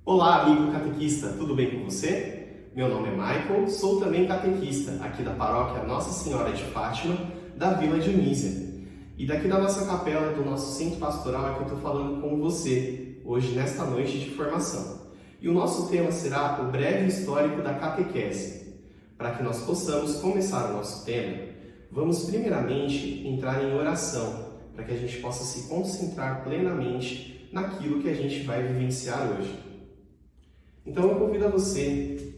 Olá, amigo catequista, tudo bem com você? Meu nome é Michael, sou também catequista aqui da paróquia Nossa Senhora de Fátima, da Vila Dionísia. E daqui da nossa capela, do nosso centro pastoral, é que eu estou falando com você, hoje nesta noite de formação. E o nosso tema será o breve histórico da catequese. Para que nós possamos começar o nosso tema, vamos primeiramente entrar em oração, para que a gente possa se concentrar plenamente naquilo que a gente vai vivenciar hoje. Então eu convido a você,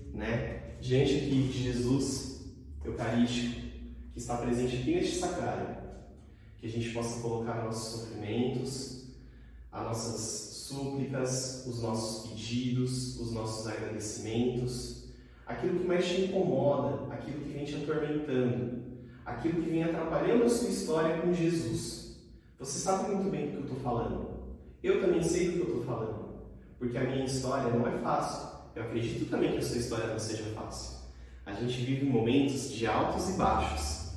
diante aqui de Jesus Eucarístico, que está presente aqui neste sacrário, que a gente possa colocar nossos sofrimentos, as nossas súplicas, os nossos pedidos, os nossos agradecimentos, aquilo que mais te incomoda, aquilo que vem te atormentando, aquilo que vem atrapalhando a sua história com Jesus. Você sabe muito bem do que eu estou falando. Eu também sei do que eu estou falando. Porque a minha história não é fácil. Eu acredito também que a sua história não seja fácil. A gente vive momentos de altos e baixos.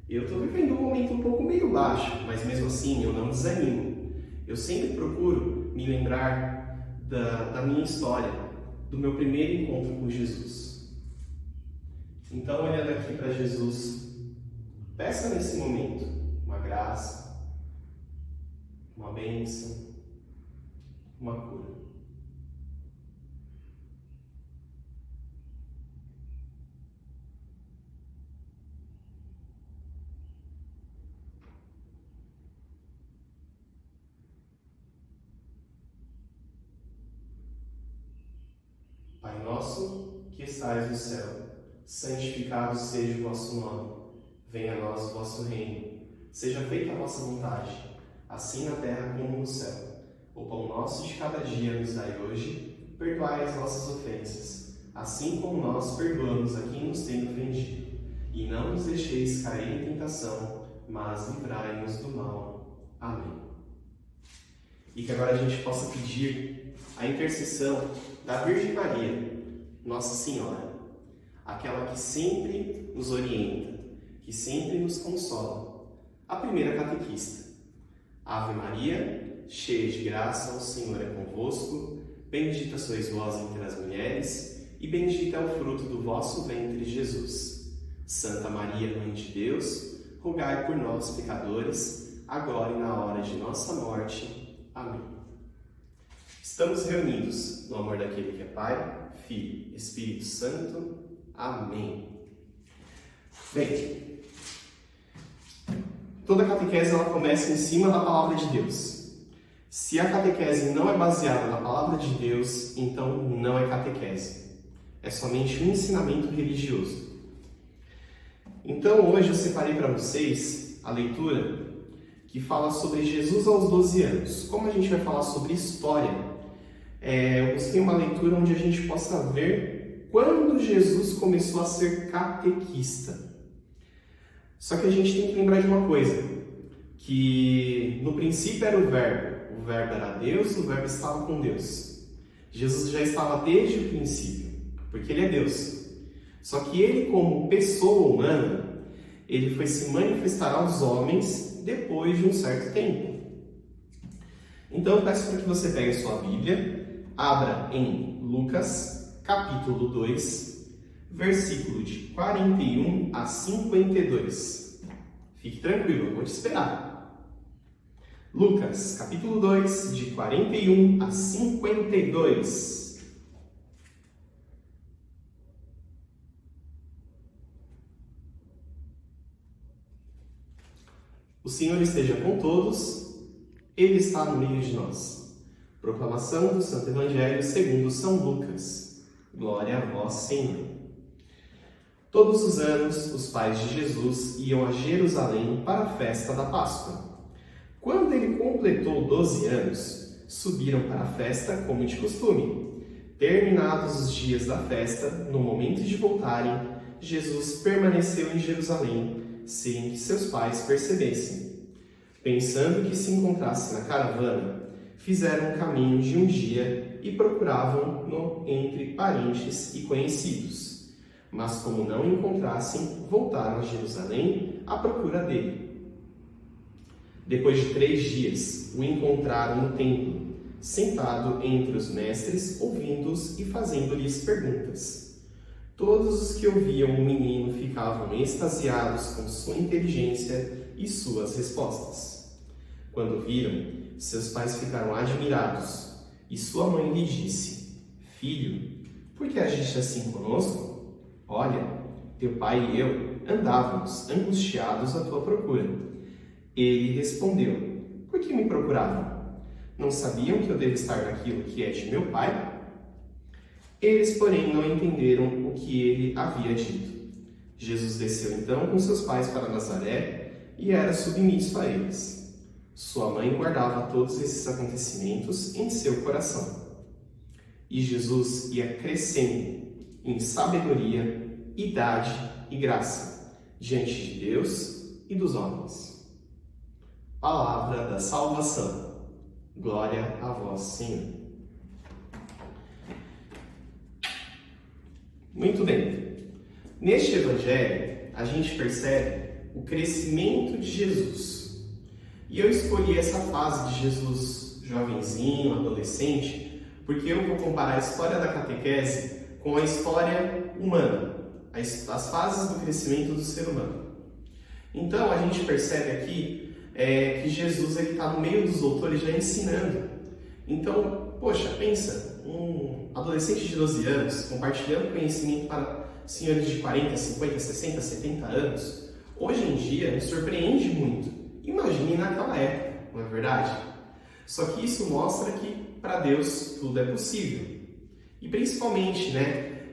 Eu estou vivendo um momento um pouco meio baixo, mas mesmo assim eu não desanimo. Eu sempre procuro me lembrar da minha história, do meu primeiro encontro com Jesus. Então, olhando aqui para Jesus, peça nesse momento uma graça, uma bênção, uma cura. Pai nosso, que estais no céu, santificado seja o vosso nome. Venha a nós o vosso reino. Seja feita a vossa vontade, assim na terra como no céu. O pão nosso de cada dia nos dai hoje. Perdoai as nossas ofensas, assim como nós perdoamos a quem nos tem ofendido. E não nos deixeis cair em tentação, mas livrai-nos do mal. Amém. E que agora a gente possa pedir a intercessão da Virgem Maria, Nossa Senhora, aquela que sempre nos orienta, que sempre nos consola, a primeira catequista. Ave Maria, cheia de graça, o Senhor é convosco, bendita sois vós entre as mulheres, e bendito é o fruto do vosso ventre, Jesus. Santa Maria, Mãe de Deus, rogai por nós, pecadores, agora e na hora de nossa morte. Amém. Estamos reunidos no amor daquele que é Pai, Filho, Espírito Santo. Amém. Bem, toda catequese ela começa em cima da Palavra de Deus. Se a catequese não é baseada na Palavra de Deus, então não é catequese. É somente um ensinamento religioso. Então hoje eu separei para vocês a leitura que fala sobre Jesus aos 12 anos. Como a gente vai falar sobre história, eu busquei uma leitura onde a gente possa ver quando Jesus começou a ser catequista. Só que a gente tem que lembrar de uma coisa, que no princípio era o verbo era Deus, o verbo estava com Deus. Jesus já estava desde o princípio, porque ele é Deus. Só que ele, como pessoa humana, ele foi se manifestar aos homens depois de um certo tempo. Então eu peço para que você pegue a sua Bíblia, abra em Lucas, capítulo 2, versículo de 41 a 52. Fique tranquilo, eu vou te esperar. Lucas, capítulo 2, de 41 a 52. O Senhor esteja com todos, Ele está no meio de nós. Proclamação do Santo Evangelho segundo São Lucas. Glória a vós, Senhor. Todos os anos, os pais de Jesus iam a Jerusalém para a festa da Páscoa. Quando ele completou 12 anos, subiram para a festa como de costume. Terminados os dias da festa, no momento de voltarem, Jesus permaneceu em Jerusalém, sem que seus pais percebessem. Pensando que se encontrasse na caravana, fizeram um caminho de um dia e procuravam-no entre parentes e conhecidos. Mas como não o encontrassem, voltaram a Jerusalém à procura dele. Depois de 3 dias, o encontraram no templo, sentado entre os mestres, ouvindo-os e fazendo-lhes perguntas. Todos os que ouviam o menino ficavam extasiados com sua inteligência e suas respostas. Quando viram, seus pais ficaram admirados, e sua mãe lhe disse: Filho, por que agiste assim conosco? Olha, teu pai e eu andávamos angustiados à tua procura. Ele respondeu: Por que me procuravam? Não sabiam que eu devo estar naquilo que é de meu pai? Eles, porém, não entenderam o que ele havia dito. Jesus desceu então com seus pais para Nazaré e era submisso a eles. Sua mãe guardava todos esses acontecimentos em seu coração. E Jesus ia crescendo em sabedoria, idade e graça diante de Deus e dos homens. Palavra da salvação. Glória a vós, Senhor. Muito bem. Neste evangelho, a gente percebe o crescimento de Jesus. E eu escolhi essa fase de Jesus jovenzinho, adolescente, porque eu vou comparar a história da catequese com a história humana, as fases do crescimento do ser humano. Então, a gente percebe aqui que Jesus está no meio dos doutores já ensinando. Então, poxa, pensa, um adolescente de 12 anos compartilhando conhecimento para senhores de 40, 50, 60, 70 anos, hoje em dia nos surpreende muito. Imagine naquela época, não é verdade? Só que isso mostra que para Deus tudo é possível. E principalmente,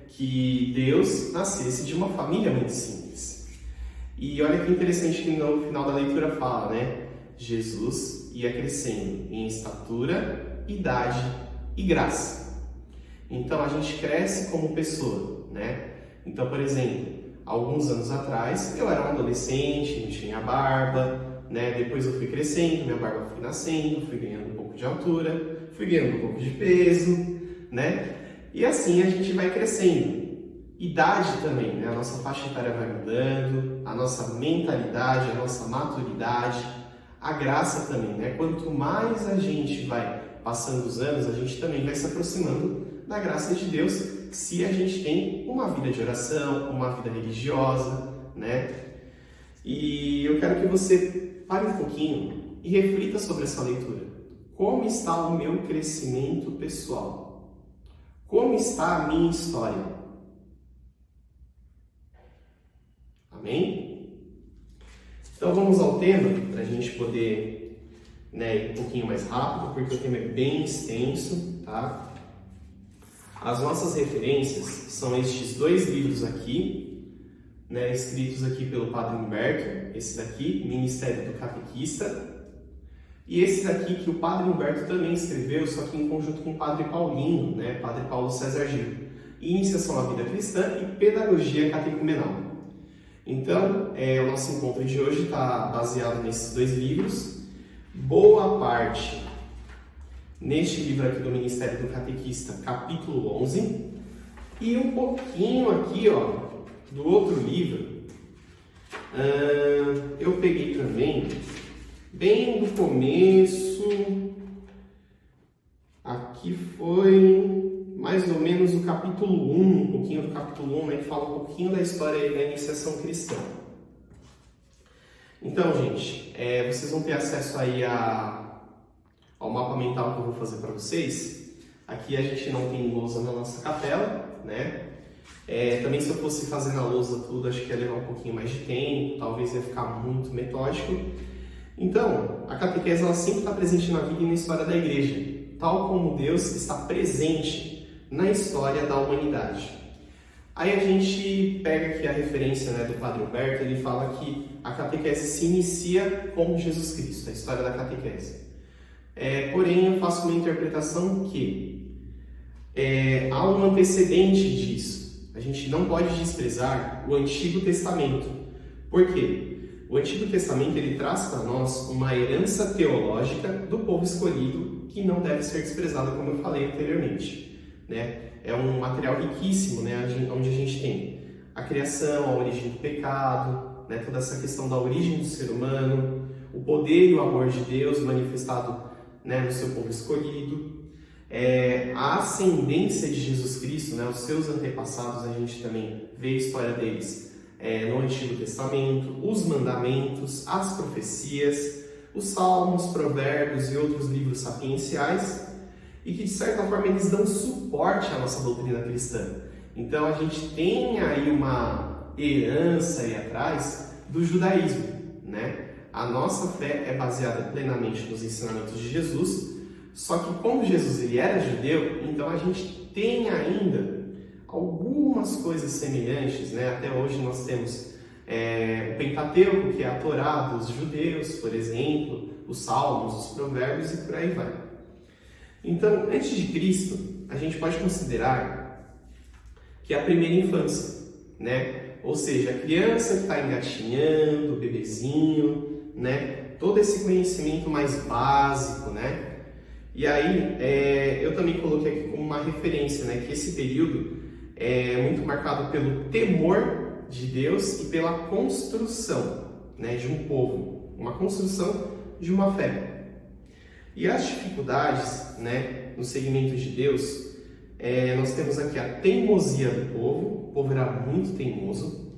que Deus nascesse de uma família muito simples. E olha que interessante que no final da leitura fala, Jesus ia crescendo em estatura, idade e graça. Então a gente cresce como pessoa, Então, por exemplo, alguns anos atrás eu era um adolescente, não tinha barba, Depois eu fui crescendo, minha barba foi nascendo, fui ganhando um pouco de altura, fui ganhando um pouco de peso, E assim a gente vai crescendo. Idade também, A nossa faixa etária vai mudando, a nossa mentalidade, a nossa maturidade, a graça também, Quanto mais a gente vai passando os anos, a gente também vai se aproximando da graça de Deus, se a gente tem uma vida de oração, uma vida religiosa, E eu quero que você pare um pouquinho e reflita sobre essa leitura. Como está o meu crescimento pessoal? Como está a minha história? Amém? Então vamos ao tema, para a gente poder ir um pouquinho mais rápido, porque o tema é bem extenso, tá? As nossas referências são estes dois livros aqui, escritos aqui pelo Padre Humberto, esse daqui, Ministério do Catequista, e esse daqui que o Padre Humberto também escreveu, só que em conjunto com o Padre Paulinho, Padre Paulo César Gil, Iniciação à Vida Cristã e Pedagogia Catecumenal. Então, o nosso encontro de hoje está baseado nesses dois livros, boa parte neste livro aqui do Ministério do Catequista, capítulo 11, e um pouquinho aqui, do outro livro, eu peguei também, bem do começo, aqui foi mais ou menos o capítulo 1, um pouquinho do capítulo 1, que fala um pouquinho da história da iniciação cristã. Então, gente, vocês vão ter acesso aí ao mapa mental que eu vou fazer para vocês. Aqui a gente não tem lousa na nossa capela, Também se eu fosse fazer na lousa tudo, acho que ia levar um pouquinho mais de tempo, talvez ia ficar muito metódico. Então, a catequese ela sempre está presente na vida e na história da igreja, tal como Deus está presente na história da humanidade. Aí a gente pega aqui a referência do Padre Humberto, ele fala que a catequese se inicia com Jesus Cristo, a história da catequese. Porém, eu faço uma interpretação que há um antecedente disso. A gente não pode desprezar o Antigo Testamento. Por quê? O Antigo Testamento ele traz para nós uma herança teológica do povo escolhido que não deve ser desprezada, como eu falei anteriormente. É um material riquíssimo, onde a gente tem a criação, a origem do pecado, toda essa questão da origem do ser humano, o poder e o amor de Deus manifestado no seu povo escolhido. A ascendência de Jesus Cristo, né, os seus antepassados, a gente também vê a história deles no Antigo Testamento, os mandamentos, as profecias, os salmos, provérbios e outros livros sapienciais, e que de certa forma eles dão suporte à nossa doutrina cristã. Então a gente tem aí uma herança aí atrás do judaísmo, né? A nossa fé é baseada plenamente nos ensinamentos de Jesus, só que como Jesus ele era judeu, então a gente tem ainda algumas coisas semelhantes, né? Até hoje nós temos o Pentateuco, que é a Torá dos judeus, por exemplo, os Salmos, os Provérbios e por aí vai. Então, antes de Cristo, a gente pode considerar que é a primeira infância, né? Ou seja, a criança que está engatinhando, o bebezinho, né? Todo esse conhecimento mais básico, né? E aí, eu também coloquei aqui como uma referência, né? Que esse período é muito marcado pelo temor de Deus e pela construção, né? De um povo, uma construção de uma fé. E as dificuldades, né? No segmento de Deus, nós temos aqui a teimosia do povo. O povo era muito teimoso,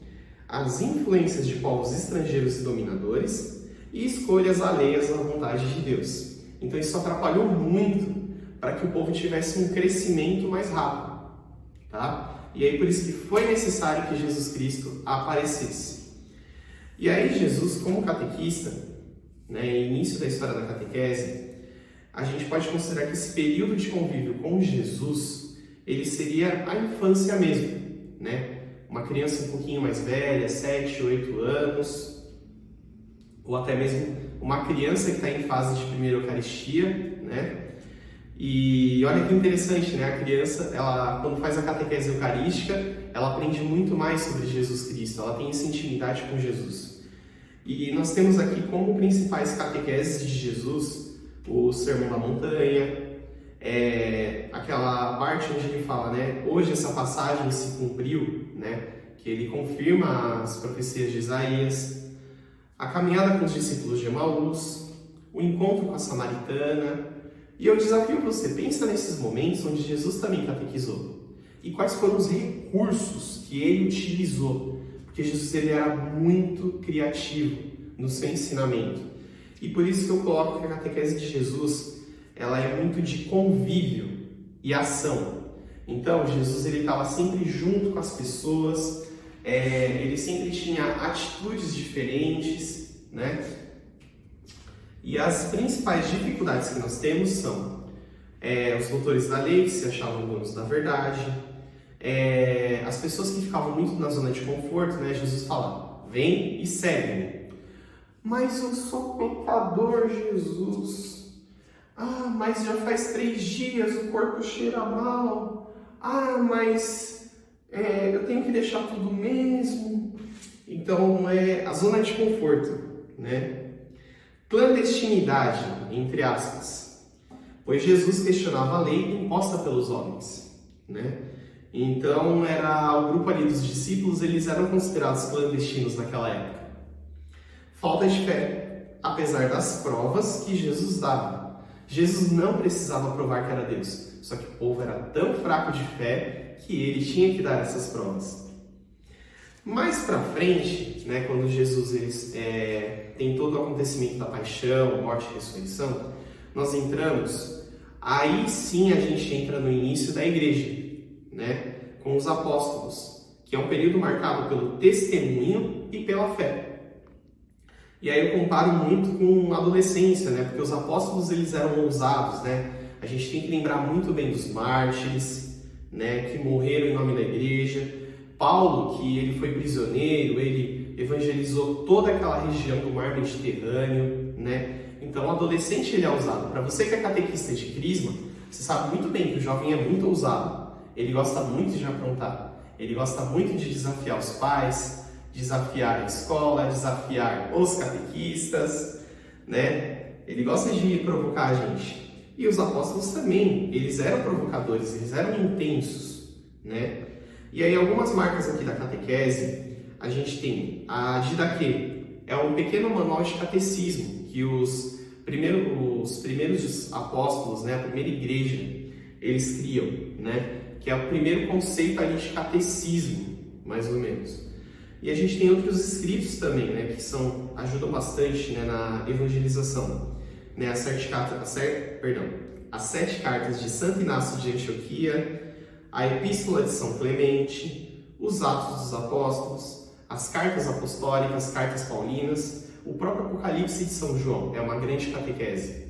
as influências de povos estrangeiros e dominadores e escolhas alheias à vontade de Deus. Então isso atrapalhou muito para que o povo tivesse um crescimento mais rápido, tá? E aí por isso que foi necessário que Jesus Cristo aparecesse. E aí Jesus, como catequista, né, início da história da catequese, a gente pode considerar que esse período de convívio com Jesus, ele seria a infância mesmo, né? Uma criança um pouquinho mais velha, 7, 8 anos, ou até mesmo uma criança que está em fase de primeira Eucaristia, né? E olha que interessante, né? A criança, ela, quando faz a catequese eucarística, ela aprende muito mais sobre Jesus Cristo, ela tem essa intimidade com Jesus. E nós temos aqui como principais catequeses de Jesus o Sermão da Montanha, aquela parte onde ele fala, né? Hoje essa passagem se cumpriu, né? Que ele confirma as profecias de Isaías, a caminhada com os discípulos de Emaús, o encontro com a samaritana. E eu desafio você, pensa nesses momentos onde Jesus também catequizou. E quais foram os recursos que ele utilizou? Porque Jesus ele era muito criativo no seu ensinamento. E por isso que eu coloco que a catequese de Jesus, ela é muito de convívio e ação. Então, Jesus ele estava sempre junto com as pessoas, ele sempre tinha atitudes diferentes, né? E as principais dificuldades que nós temos são os doutores da lei, que se achavam donos da verdade, as pessoas que ficavam muito na zona de conforto, né? Jesus fala, vem e segue-me. Mas eu sou pecador, Jesus. Ah, mas já faz 3 dias, o corpo cheira mal. Ah, mas eu tenho que deixar tudo mesmo. Então, a zona de conforto, né? Clandestinidade, entre aspas. Pois Jesus questionava a lei imposta pelos homens, né? Então, o grupo ali dos discípulos, eles eram considerados clandestinos naquela época. Falta de fé, apesar das provas que Jesus dava. Jesus não precisava provar que era Deus, só que o povo era tão fraco de fé que ele tinha que dar essas provas. Mais para frente, né, quando Jesus tem todo o acontecimento da paixão, morte e ressurreição, nós entramos, aí sim a gente entra no início da igreja, né, com os apóstolos, que é um período marcado pelo testemunho e pela fé. E aí eu comparo muito com a adolescência, né? Porque os apóstolos eles eram ousados, né? A gente tem que lembrar muito bem dos mártires, né? Que morreram em nome da igreja. Paulo, que ele foi prisioneiro, ele evangelizou toda aquela região do mar Mediterrâneo, né? Então o adolescente ele é ousado. Para você que é catequista de crisma, você sabe muito bem que o jovem é muito ousado. Ele gosta muito de aprontar. Ele gosta muito de desafiar os pais, desafiar a escola, desafiar os catequistas, né? Ele gosta de provocar a gente. E os apóstolos também, eles eram provocadores, eles eram intensos, né? E aí algumas marcas aqui da catequese, a gente tem a Didaquê, é um pequeno manual de catecismo que os primeiros apóstolos, né, a primeira igreja, eles criam, né? Que é o primeiro conceito ali de catecismo, mais ou menos. E a gente tem outros escritos também, né, que ajudam bastante, né, na evangelização. Né, as 7 cartas de Santo Inácio de Antioquia, a Epístola de São Clemente, os Atos dos Apóstolos, as cartas apostólicas, cartas paulinas, o próprio Apocalipse de São João, é uma grande catequese.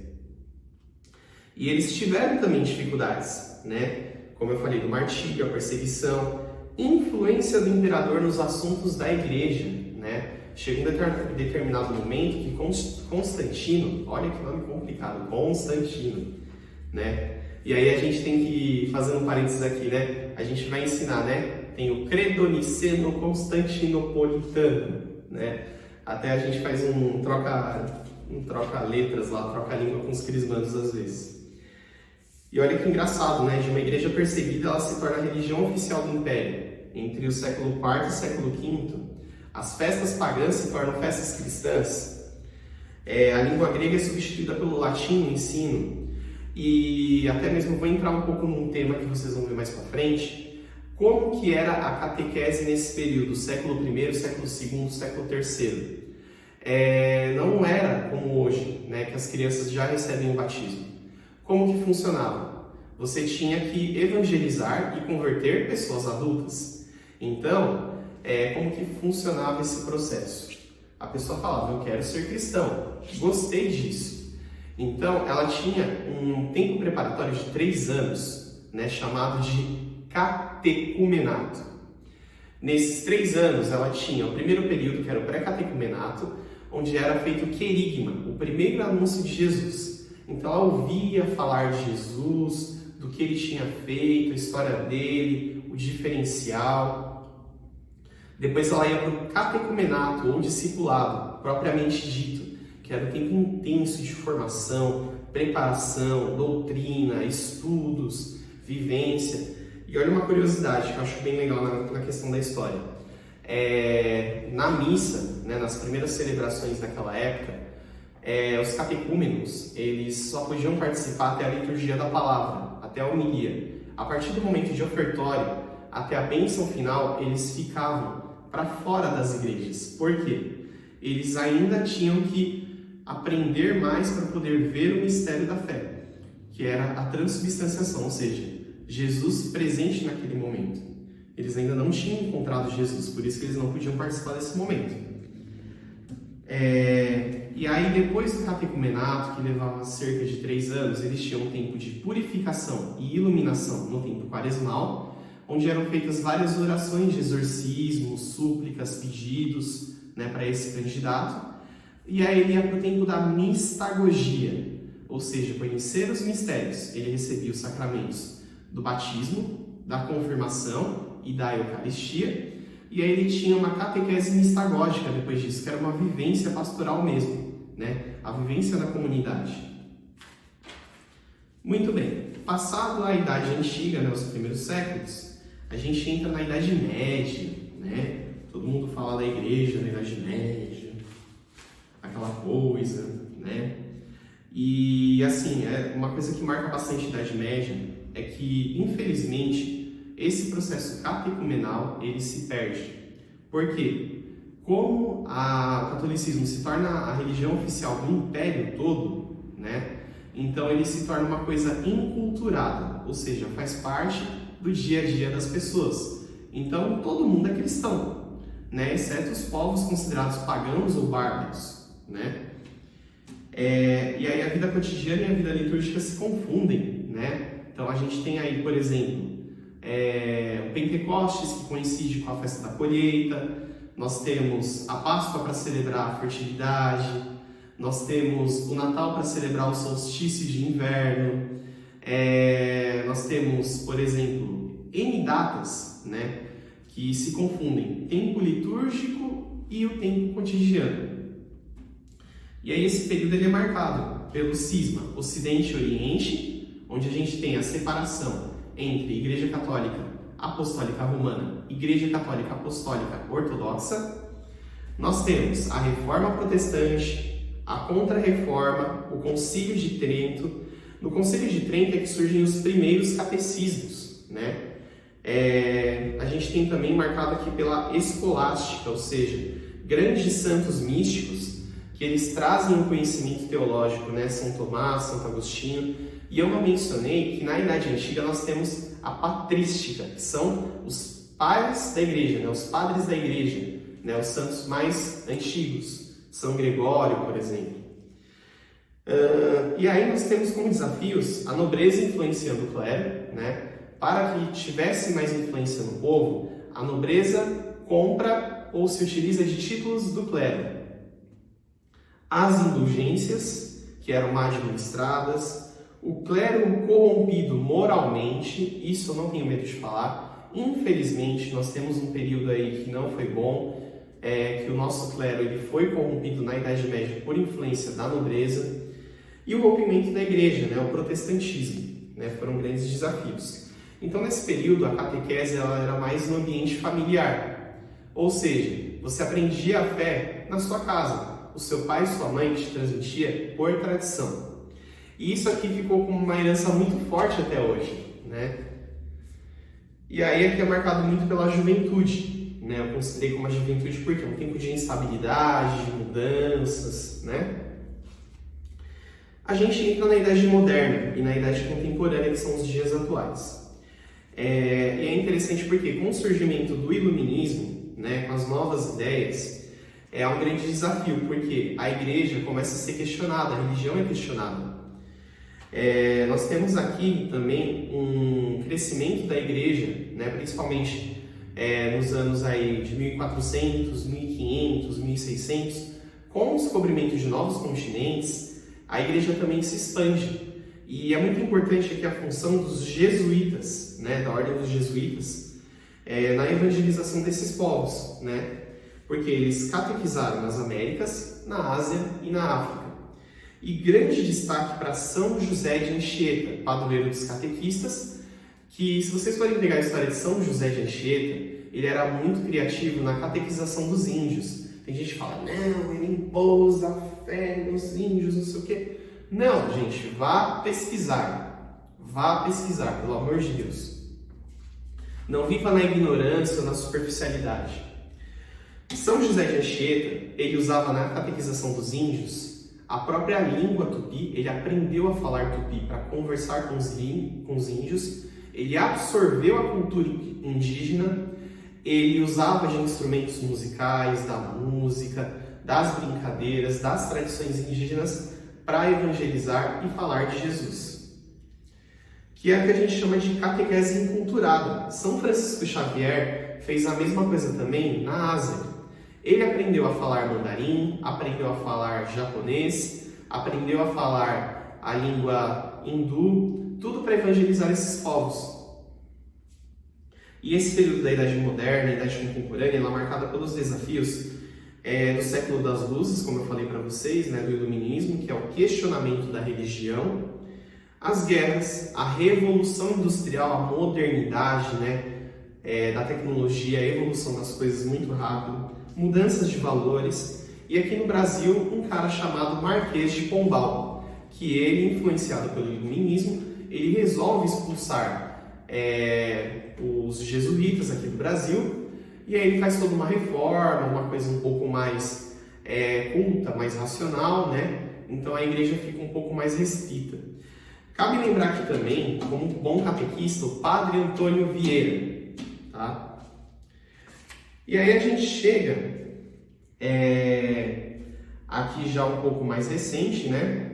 E eles tiveram também dificuldades, né? Como eu falei, do martírio, a perseguição, influência do imperador nos assuntos da igreja, né? Chega um determinado momento que Constantino, olha que nome complicado, Constantino, né? E aí a gente tem que, fazendo um parênteses aqui, né? A gente vai ensinar, né? Tem o Credo Niceno Constantinopolitano, né? Até a gente faz um troca letras lá, troca língua com os crismandos às vezes. E olha que engraçado, né? De uma igreja perseguida, ela se torna a religião oficial do Império. Entre o século IV e o século V, as festas pagãs se tornam festas cristãs. A língua grega é substituída pelo latim no ensino. E até mesmo vou entrar um pouco num tema que vocês vão ver mais para frente. Como que era a catequese nesse período, século I, século II, século III? Não era como hoje, né? Que as crianças já recebem o batismo. Como que funcionava? Você tinha que evangelizar e converter pessoas adultas. Então, como que funcionava esse processo? A pessoa falava, eu quero ser cristão, gostei disso. Então, ela tinha um tempo preparatório de 3 anos, né, chamado de catecumenato. Nesses 3 anos, ela tinha o primeiro período, que era o pré-catecumenato, onde era feito o querigma, o primeiro anúncio de Jesus. Então ela ouvia falar de Jesus, do que ele tinha feito, a história dele, o diferencial. Depois ela ia para o catecumenato, ou discipulado, propriamente dito, que era um tempo intenso de formação, preparação, doutrina, estudos, vivência. E olha uma curiosidade que eu acho bem legal na questão da história. Na missa, né, nas primeiras celebrações daquela época, os catecúmenos, eles só podiam participar até a liturgia da palavra, até a homilia. A partir do momento de ofertório, até a bênção final, eles ficavam para fora das igrejas. Por quê? Eles ainda tinham que aprender mais para poder ver o mistério da fé, que era a transubstanciação, ou seja, Jesus presente naquele momento. Eles ainda não tinham encontrado Jesus, por isso que eles não podiam participar desse momento. E aí, depois do catecumenato, que levava cerca de 3 anos, eles tinham um tempo de purificação e iluminação no tempo quaresmal, onde eram feitas várias orações de exorcismo, súplicas, pedidos, né, para esse candidato. E aí ele ia para o tempo da mistagogia, ou seja, conhecer os mistérios. Ele recebia os sacramentos do batismo, da confirmação e da Eucaristia. E aí ele tinha uma catequese mistagógica depois disso, que era uma vivência pastoral mesmo, né? A vivência da comunidade. Muito bem, passado a Idade Antiga, né, os primeiros séculos, a gente entra na Idade Média, né? Todo mundo fala da igreja na Idade Média, aquela coisa, né? E assim, uma coisa que marca bastante a Idade Média é que, infelizmente, esse processo catecumenal, ele se perde. Por quê? Como o catolicismo se torna a religião oficial do império todo, né? Então ele se torna uma coisa inculturada, ou seja, faz parte do dia a dia das pessoas. Então todo mundo é cristão, né? Exceto os povos considerados pagãos ou bárbaros, né? E aí a vida cotidiana e a vida litúrgica se confundem, né? Então a gente tem aí, por exemplo, o Pentecostes, que coincide com a festa da colheita. Nós temos a Páscoa para celebrar a fertilidade. Nós temos o Natal para celebrar o solstício de inverno. Nós temos, por exemplo, N datas, né, que se confundem. Tempo litúrgico e o tempo cotidiano. E aí esse período ele é marcado pelo cisma Ocidente e Oriente, onde a gente tem a separação entre Igreja Católica Apostólica Romana e Igreja Católica Apostólica Ortodoxa. Nós temos a Reforma Protestante, a Contra-Reforma, o Concílio de Trento, No Concílio de Trento é que surgem os primeiros catecismos, né? A gente tem também marcado aqui pela escolástica, ou seja, grandes santos místicos que eles trazem um conhecimento teológico, né? São Tomás, Santo Agostinho. E eu não mencionei que na Idade Antiga nós temos a patrística, que são os pais da igreja, né? Os padres da igreja, né? Os santos mais antigos, São Gregório, por exemplo. E aí nós temos como desafios a nobreza influenciando o clero, né? Para que tivesse mais influência no povo, a nobreza compra ou se utiliza de títulos do clero. As indulgências, que eram mal administradas, o clero corrompido moralmente, isso eu não tenho medo de falar. Infelizmente, nós temos um período aí que não foi bom, que o nosso clero ele foi corrompido na Idade Média por influência da nobreza. E o rompimento da igreja, né, o protestantismo, né, foram grandes desafios. Então, nesse período, a catequese ela era mais no ambiente familiar. Ou seja, você aprendia a fé na sua casa. O seu pai e sua mãe te transmitia por tradição. E isso aqui ficou como uma herança muito forte até hoje, né? E aí aqui é marcado muito pela juventude, né? Eu considerei como a juventude porque é um tempo de instabilidade, de mudanças, né? A gente entra na Idade Moderna e na Idade Contemporânea, que são os dias atuais. E é interessante porque com o surgimento do Iluminismo, né, com as novas ideias, é um grande desafio, porque a igreja começa a ser questionada, a religião é questionada. Nós temos aqui também um crescimento da igreja, né, principalmente nos anos aí de 1400, 1500, 1600, com o descobrimento de novos continentes, a igreja também se expande. E é muito importante aqui a função dos jesuítas, né, da ordem dos jesuítas, na evangelização desses povos, né, porque eles catequizaram nas Américas, na Ásia e na África. E grande destaque para São José de Anchieta, padroeiro dos catequistas, que se vocês forem pegar a história de São José de Anchieta, ele era muito criativo na catequização dos índios. Tem gente que fala, não, ele impôs a fé nos índios, não sei o quê. Não, gente, vá pesquisar, pelo amor de Deus. Não viva na ignorância ou na superficialidade. São José de Anchieta, ele usava na catequização dos índios a própria língua tupi, ele aprendeu a falar tupi para conversar com os índios, ele absorveu a cultura indígena, ele usava de instrumentos musicais, da música, das brincadeiras, das tradições indígenas para evangelizar e falar de Jesus. Que é o que a gente chama de catequese enculturada. São Francisco Xavier fez a mesma coisa também na Ásia. Ele aprendeu a falar mandarim, aprendeu a falar japonês, aprendeu a falar a língua hindu, tudo para evangelizar esses povos. E esse período da Idade Moderna e Idade Contemporânea ela é marcada pelos desafios do século das luzes, como eu falei para vocês, né, do Iluminismo, que é o questionamento da religião, as guerras, a revolução industrial, a modernidade, né, da tecnologia, a evolução das coisas muito rápido, mudanças de valores, e aqui no Brasil um cara chamado Marquês de Pombal, que ele, influenciado pelo Iluminismo, ele resolve expulsar os jesuítas aqui do Brasil, e aí ele faz toda uma reforma, uma coisa um pouco mais culta, mais racional, né? Então a igreja fica um pouco mais restrita. Cabe lembrar aqui também, como um bom catequista, o Padre Antônio Vieira, tá? E aí a gente chega aqui já um pouco mais recente, né?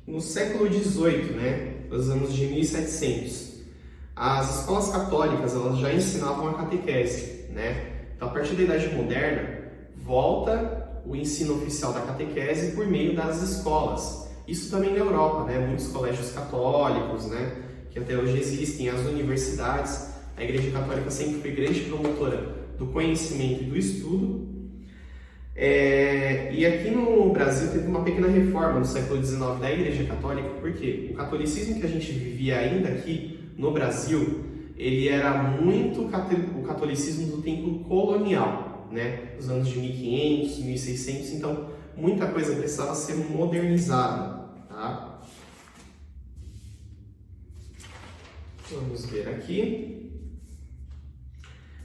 No século XVIII, né? Nos anos de 1700, as escolas católicas elas já ensinavam a catequese, né? Então, a partir da Idade Moderna, volta o ensino oficial da catequese por meio das escolas. Isso também na Europa, né? Muitos colégios católicos, né? Que até hoje existem, as universidades. A Igreja Católica sempre foi grande promotora do conhecimento e do estudo. E aqui no Brasil teve uma pequena reforma no século XIX da Igreja Católica, porque o catolicismo que a gente vivia ainda aqui no Brasil, ele era muito o catolicismo do tempo colonial, né? Os anos de 1500, 1600, então muita coisa precisava ser modernizada, tá? Vamos ver aqui.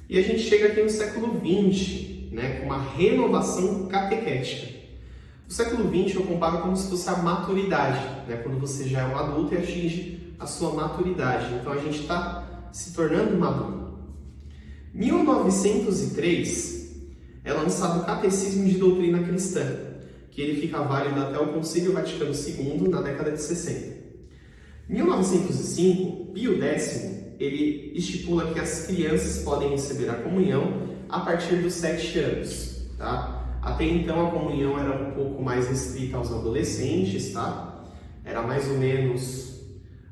E a gente chega aqui no século XX, né, com uma renovação catequética. O século XX eu comparo como se fosse a maturidade, né, quando você já é um adulto e atinge a sua maturidade. Então a gente está se tornando maduro. 1903 é lançado o Catecismo de Doutrina Cristã, que ele fica válido até o Concílio Vaticano II na década de 60. 1905, Pio X, ele estipula que as crianças podem receber a comunhão a partir dos 7 anos, tá? Até então a comunhão era um pouco mais restrita aos adolescentes, tá? Era mais ou menos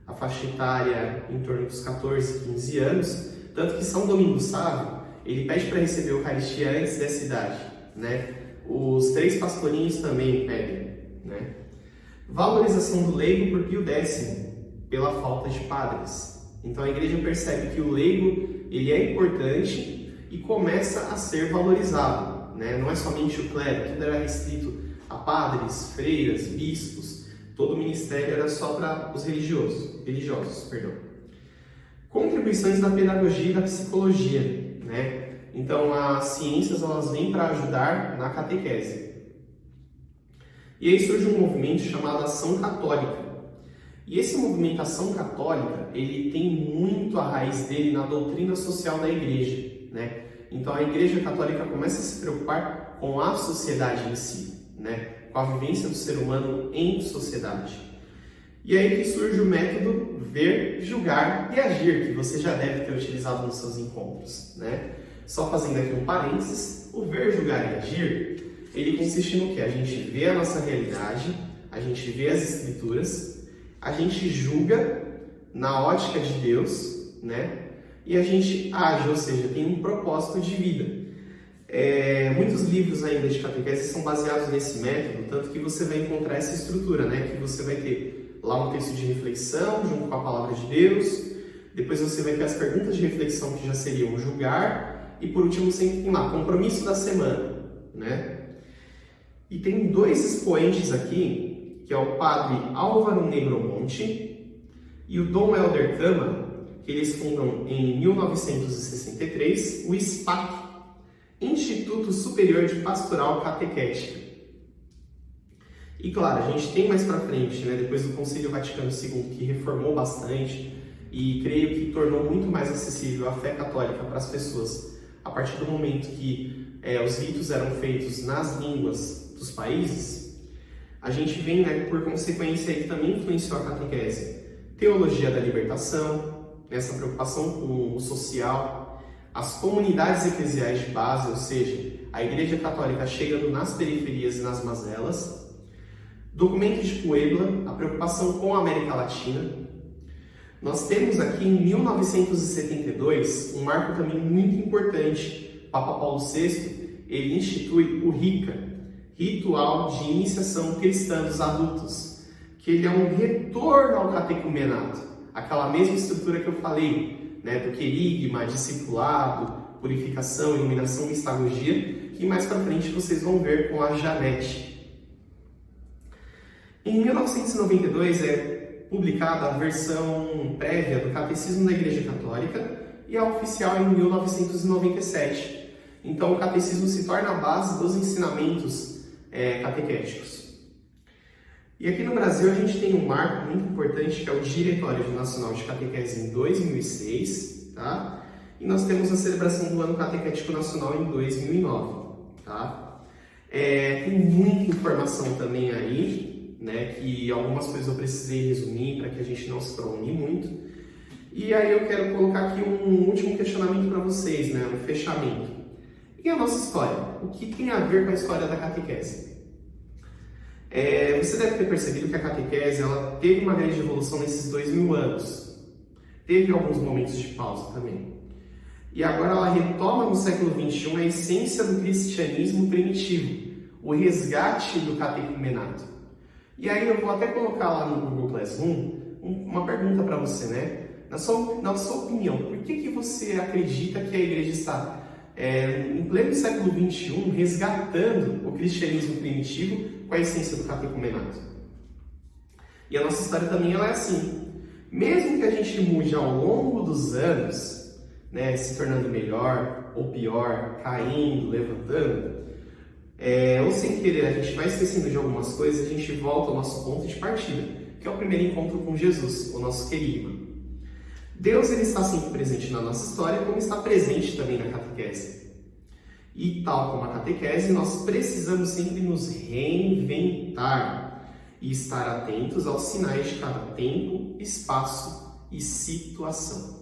a faixa etária em torno dos 14, 15 anos, tanto que São Domingos Sávio, ele pede para receber a Eucaristia antes dessa idade, né? Os 3 pastorinhos também pedem, né? Valorização do leigo por Pio X, pela falta de padres. Então a igreja percebe que o leigo ele é importante e começa a ser valorizado, né? Não é somente o clero, tudo era restrito a padres, freiras, bispos, todo o ministério era só para os religiosos, perdão. Contribuições da pedagogia e da psicologia, né? Então as ciências elas vêm para ajudar na catequese. E aí surge um movimento chamado Ação Católica. E esse movimento Ação Católica, ele tem muito a raiz dele na doutrina social da igreja, né? Então a igreja católica começa a se preocupar com a sociedade em si, né? Com a vivência do ser humano em sociedade. E aí que surge o método ver, julgar e agir, que você já deve ter utilizado nos seus encontros, né? Só fazendo aqui um parênteses, o ver, julgar e agir, ele consiste no que? A gente vê a nossa realidade, a gente vê as escrituras, a gente julga na ótica de Deus, né? E a gente age, ou seja, tem um propósito de vida. Muitos livros ainda de catequese são baseados nesse método, tanto que você vai encontrar essa estrutura, né? Que você vai ter lá um texto de reflexão junto com a palavra de Deus, depois você vai ter as perguntas de reflexão que já seriam julgar, e por último sempre tem lá, compromisso da semana, né? E tem 2 expoentes aqui, que é o padre Álvaro Negromonte e o Dom Helder Câmara, que eles fundam em 1963 o SPAC, Instituto Superior de Pastoral Catequética. E claro, a gente tem mais para frente, né, depois do Concílio Vaticano II, que reformou bastante e creio que tornou muito mais acessível a fé católica para as pessoas, a partir do momento que os ritos eram feitos nas línguas dos países. A gente vem, né, por consequência, que também influenciou a catequese. Teologia da libertação, essa preocupação com o social, as comunidades eclesiais de base, ou seja, a Igreja Católica chegando nas periferias e nas mazelas, documento de Puebla, a preocupação com a América Latina. Nós temos aqui em 1972 um marco também muito importante. Papa Paulo VI, ele institui o RICA, Ritual de Iniciação Cristã dos Adultos, que ele é um retorno ao catecumenato, aquela mesma estrutura que eu falei, né, do querigma, discipulado, purificação, iluminação, mistagogia, que mais para frente vocês vão ver com a Janete. Em 1992 é publicada a versão prévia do Catecismo da Igreja Católica e a oficial em 1997. Então o Catecismo se torna a base dos ensinamentos catequéticos. E aqui no Brasil a gente tem um marco muito importante que é o Diretório Nacional de Catequese em 2006, tá? E nós temos a celebração do Ano Catequético Nacional em 2009, tá? Tem muita informação também aí, né? Que algumas coisas eu precisei resumir para que a gente não se prolongue muito. E aí eu quero colocar aqui um último questionamento para vocês, né? Um fechamento. E a nossa história? O que tem a ver com a história da catequese? Você deve ter percebido que a catequese ela teve uma grande evolução nesses 2000 anos. Teve alguns momentos de pausa também. E agora ela retoma no século XXI a essência do cristianismo primitivo, o resgate do catecumenato. E aí eu vou até colocar lá no Google Classroom uma pergunta para você, né? Na sua opinião, por que você acredita que a igreja está em pleno século XXI, resgatando o cristianismo primitivo com a essência do catecumenato. E a nossa história também ela é assim. Mesmo que a gente mude ao longo dos anos, né, se tornando melhor ou pior, caindo, levantando, ou sem querer a gente vai esquecendo de algumas coisas, a gente volta ao nosso ponto de partida, que é o primeiro encontro com Jesus, o nosso querido. Deus ele está sempre presente na nossa história, como está presente também na catequese. E tal como a catequese, nós precisamos sempre nos reinventar e estar atentos aos sinais de cada tempo, espaço e situação.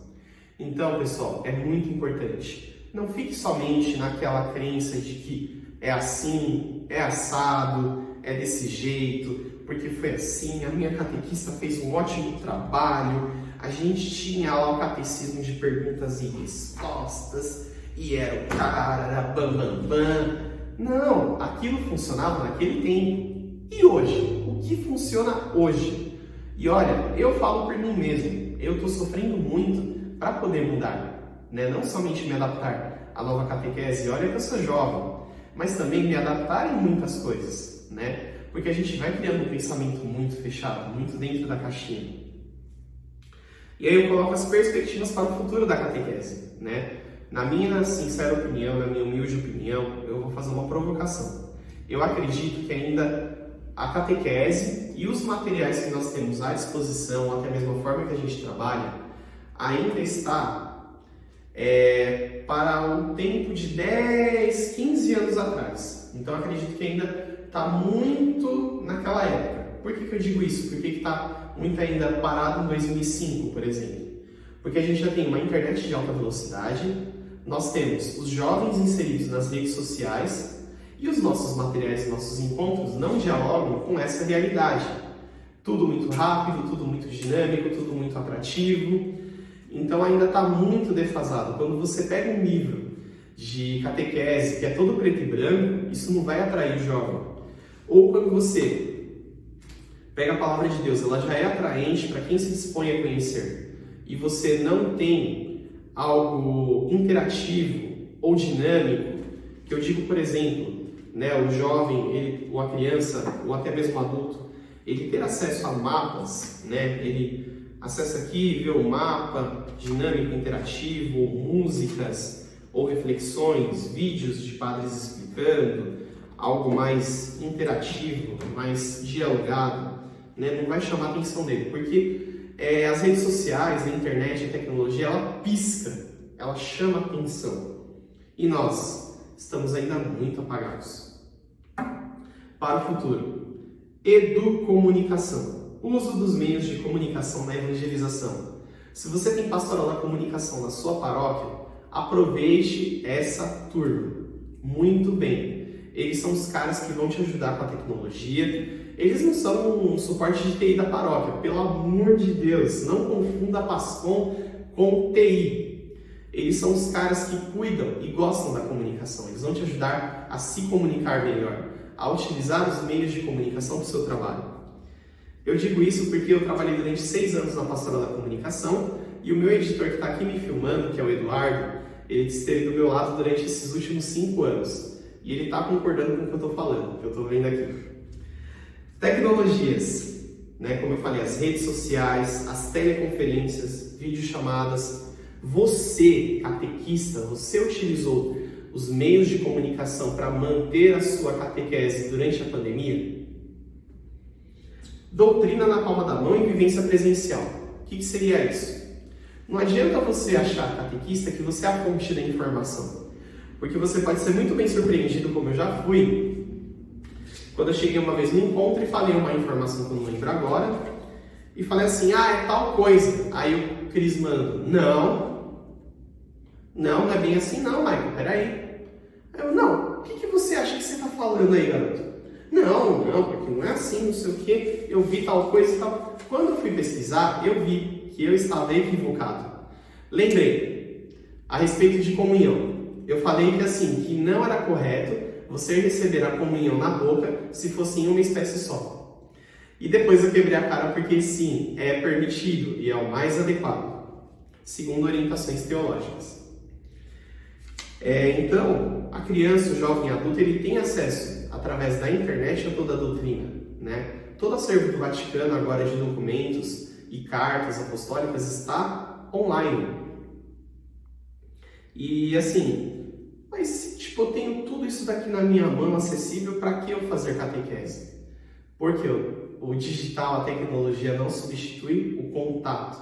Então, pessoal, é muito importante. Não fique somente naquela crença de que é assim, é assado, é desse jeito, porque foi assim, a minha catequista fez um ótimo trabalho, a gente tinha lá o catecismo de perguntas e respostas, e era o cara, era bam, bam, bam. Não, aquilo funcionava naquele tempo. E hoje? O que funciona hoje? E olha, eu falo por mim mesmo, eu estou sofrendo muito para poder mudar, né? Não somente me adaptar à nova catequese, olha que eu sou jovem, mas também me adaptar em muitas coisas, né? Porque a gente vai criando um pensamento muito fechado, muito dentro da caixinha. E aí eu coloco as perspectivas para o futuro da catequese, né? Na minha sincera opinião, na minha humilde opinião, eu vou fazer uma provocação. Eu acredito que ainda a catequese e os materiais que nós temos à disposição, até mesmo a forma que a gente trabalha, ainda está para um tempo de 10, 15 anos atrás. Então eu acredito que ainda está muito naquela época. Por que eu digo isso? Por que está muito ainda parado em 2005, por exemplo? Porque a gente já tem uma internet de alta velocidade, nós temos os jovens inseridos nas redes sociais, e os nossos materiais, nossos encontros não dialogam com essa realidade. Tudo muito rápido, tudo muito dinâmico, tudo muito atrativo. Então ainda está muito defasado. Quando você pega um livro de catequese que é todo preto e branco, isso não vai atrair o jovem. Ou quando você pega a palavra de Deus, ela já é atraente para quem se dispõe a conhecer. E você não tem algo interativo ou dinâmico, que eu digo, por exemplo, né, o jovem, ou a criança, ou até mesmo o adulto, ele ter acesso a mapas, né, ele acessa aqui, vê o mapa dinâmico, interativo, músicas ou reflexões, vídeos de padres explicando, algo mais interativo, mais dialogado, né, não vai chamar a atenção dele, porque as redes sociais, a internet, a tecnologia, ela pisca, ela chama a atenção. E nós estamos ainda muito apagados. Para o futuro, educomunicação, uso dos meios de comunicação na evangelização. Se você tem pastoral da comunicação na sua paróquia, aproveite essa turma. Muito bem. Eles são os caras que vão te ajudar com a tecnologia. Eles não são um suporte de TI da paróquia, pelo amor de Deus, não confunda PASCOM com TI. Eles são os caras que cuidam e gostam da comunicação. Eles vão te ajudar a se comunicar melhor, a utilizar os meios de comunicação para o seu trabalho. Eu digo isso porque eu trabalhei durante 6 anos na pastoral da comunicação e o meu editor que está aqui me filmando, que é o Eduardo, ele esteve do meu lado durante esses últimos 5 anos. E ele está concordando com o que eu estou falando, que eu estou vendo aqui. Tecnologias, né? Como eu falei, as redes sociais, as teleconferências, videochamadas. Você, catequista, você utilizou os meios de comunicação para manter a sua catequese durante a pandemia? Doutrina na palma da mão e vivência presencial. O que seria isso? Não adianta você achar, catequista, que você é a fonte da informação. Porque você pode ser muito bem surpreendido, como eu já fui, quando eu cheguei uma vez no encontro e falei uma informação que eu não lembro agora, e falei assim, é tal coisa. Aí o Cris manda, não é bem assim não, Michael, peraí. O que você acha que você está falando aí, garoto? Não, porque não é assim, não sei o que, eu vi tal coisa e tal. Quando eu fui pesquisar, eu vi que eu estava equivocado. Lembrei, a respeito de comunhão, eu falei que assim, que não era correto você receber a comunhão na boca se fosse em uma espécie só. E depois eu quebrei a cara porque sim, é permitido e é o mais adequado, segundo orientações teológicas. Então, a criança, o jovem adulto, ele tem acesso, através da internet, a toda a doutrina, né? Todo acervo do Vaticano agora de documentos e cartas apostólicas está online. E assim, mas tipo, eu tenho tudo isso daqui na minha mão acessível, para que eu fazer catequese? Porque o digital, a tecnologia não substitui o contato,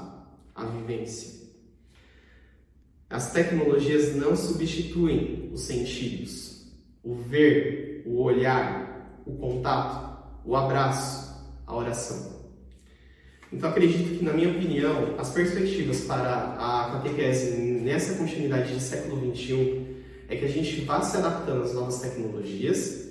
a vivência. As tecnologias não substituem os sentidos, o ver, o olhar, o contato, o abraço, a oração. Então acredito que, na minha opinião, as perspectivas para a catequese nessa continuidade de século XXI é que a gente vá se adaptando às novas tecnologias,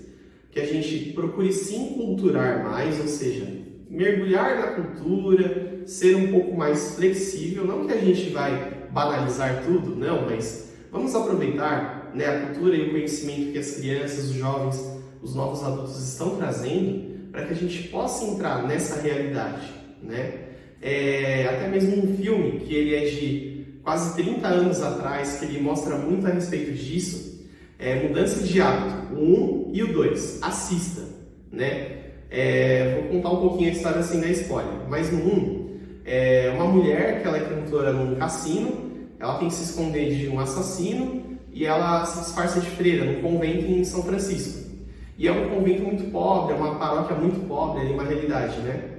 que a gente procure se enculturar mais, ou seja, mergulhar na cultura, ser um pouco mais flexível, não que a gente vai banalizar tudo, não, mas vamos aproveitar, né, a cultura e o conhecimento que as crianças, os jovens, os novos adultos estão trazendo, para que a gente possa entrar nessa realidade, né? Até mesmo um filme que ele é de quase 30 anos atrás, que ele mostra muito a respeito disso, Mudança de Hábito, o 1 e o 2, assista, né? Vou contar um pouquinho a história sem dar spoiler, mas no 1, uma mulher que ela é cantora num cassino, ela tem que se esconder de um assassino e ela se disfarça de freira num convento em São Francisco. E é um convento muito pobre, é uma paróquia muito pobre, é uma realidade, né?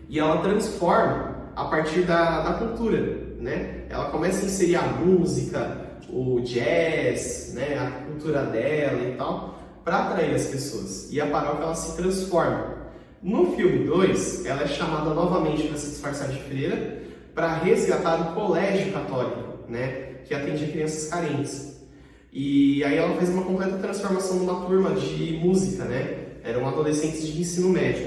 E ela transforma a partir da cultura, né? Ela começa a inserir a música, o jazz, né? A cultura dela e tal, para atrair as pessoas. E a paróquia, ela se transforma. No filme 2, ela é chamada novamente para se disfarçar de freira, para resgatar o colégio católico, né, que atendia crianças carentes. E aí ela faz uma completa transformação numa turma de música, né? Eram adolescentes de ensino médio.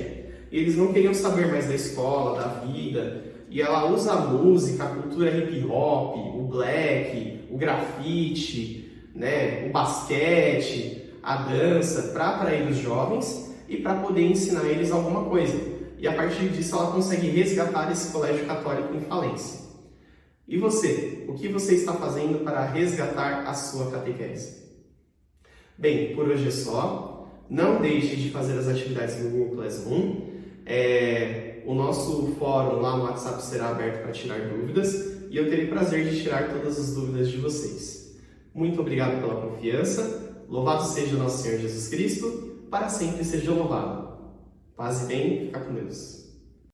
E eles não queriam saber mais da escola, da vida. E ela usa a música, a cultura hip hop, o black, o grafite, né, o basquete, a dança, para atrair os jovens e para poder ensinar eles alguma coisa. E a partir disso ela consegue resgatar esse colégio católico em falência. E você? O que você está fazendo para resgatar a sua catequese? Bem, por hoje é só. Não deixe de fazer as atividades do Google Classroom. O nosso fórum lá no WhatsApp será aberto para tirar dúvidas e eu terei prazer de tirar todas as dúvidas de vocês. Muito obrigado pela confiança. Louvado seja o nosso Senhor Jesus Cristo. Para sempre seja louvado. Paz e bem, fica com Deus.